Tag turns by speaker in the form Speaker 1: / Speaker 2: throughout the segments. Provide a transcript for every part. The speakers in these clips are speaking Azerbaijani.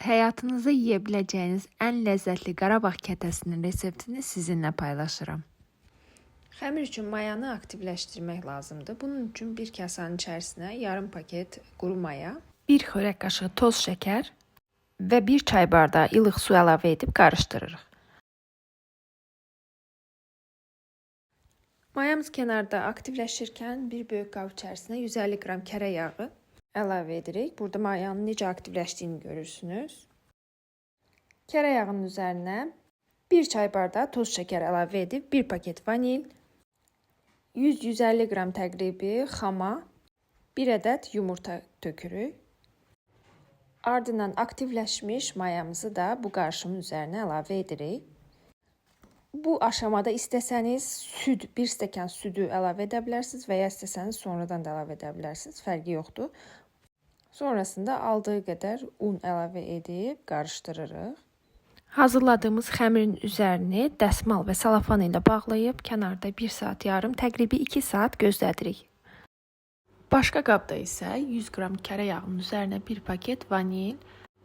Speaker 1: Həyatınızda yeyə biləcəyiniz ən ləzzətli Qarabağ kətəsinin reseptini sizinlə paylaşıram. Xəmir üçün mayanı aktivləşdirmək lazımdır. Bunun üçün bir kasanın içərisinə yarım paket quru maya, 1 xörək qaşığı toz şəkər və 1 çay bardağı ilıq su əlavə edib qarışdırırıq. Mayamız kənarda aktivləşirkən bir böyük qab içərisinə 150 qram kərə yağı əlavə edirik. Burada mayanın necə aktivləşdiyini görürsünüz. Kərə yağının üzərinə 1 çay bardağı toz şəkər əlavə edib 1 paket vanil, 100-150 qram təqribi xama, 1 ədəd yumurta tökürük. Ardından aktivləşmiş mayamızı da bu qarışımın üzərinə əlavə edirik. Bu aşamada istəsəniz süd, 1 stəkan südü əlavə edə bilərsiniz və ya istəsəniz sonradan da əlavə edə bilərsiniz. Fərqi yoxdur. Sonrasında aldığı qədər un əlavə edib qarışdırırıq. Hazırladığımız xəmirin üzərini dəsmal və salafan ilə bağlayıb kənarda 1 saat yarım, təqribi 2 saat gözlədirik. Başqa qabda isə 100 qram kərə yağının üzərinə 1 paket vanil,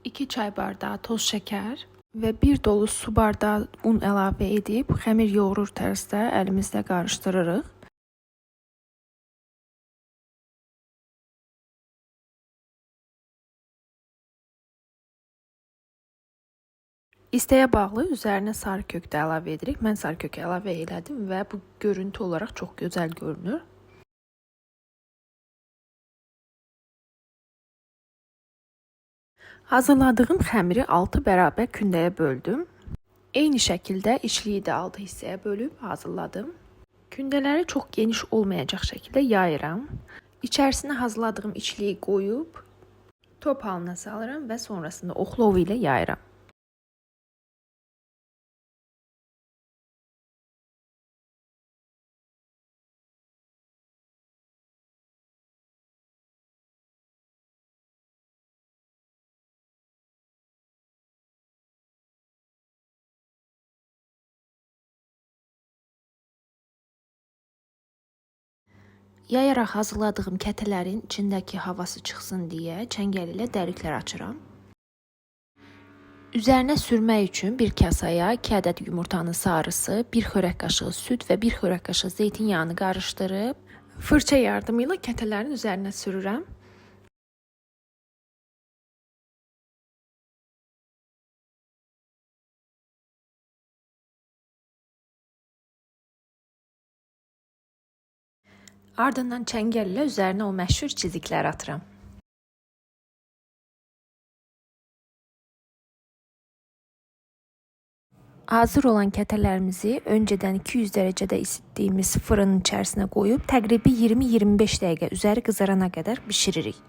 Speaker 1: 2 çay bardağı toz şəkər və 1 dolu su bardağı un əlavə edib xəmir yoğurur tərzdə əlimizlə qarışdırırıq. İstəyə bağlı üzərinə sarı kök də əlavə edirik. Mən sarı kökü əlavə elədim və bu görüntü olaraq çox gözəl görünür. Hazırladığım xəmiri 6 bərabər kündəyə böldüm. Eyni şəkildə içliyi də 6 hissəyə bölüb hazırladım. Kündələri çox geniş olmayacaq şəkildə yayıram. İçərisinə hazırladığım içliyi qoyub top halına salıram və sonrasında oxlov ilə yayıram. Yayaraq hazırladığım kətələrin içindəki havası çıxsın deyə çəngəl ilə dəriklər açıram. Üzərinə sürmək üçün bir kasaya 2 ədəd yumurtanın sarısı, 1 xörək qaşığı süd və 1 xörək qaşığı zeytinyağını qarışdırıb fırça yardımı ilə kətələrin üzərinə sürürəm. Ardından çəngəl ilə üzərinə o məşhur çizikləri atıram. Hazır olan kətələrimizi öncədən 200 dərəcədə isitdiyimiz fırının içərisinə qoyub təqribi 20-25 dəqiqə üzəri qızarana qədər bişiririk.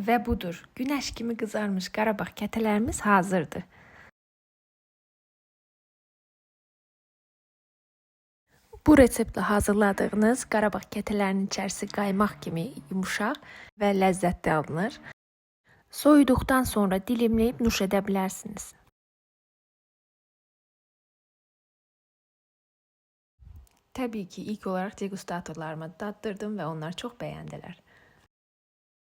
Speaker 1: Və budur, günəş kimi qızarmış Qarabağ kətələrimiz hazırdır. Bu reseptlə hazırladığınız Qarabağ kətələrinin içərisi qaymaq kimi yumuşaq və ləzzətli alınır. Soyuduqdan sonra dilimləyib nuş edə bilərsiniz. Təbii ki, ilk olaraq degustatorlarıma daddırdım və onlar çox bəyəndilər.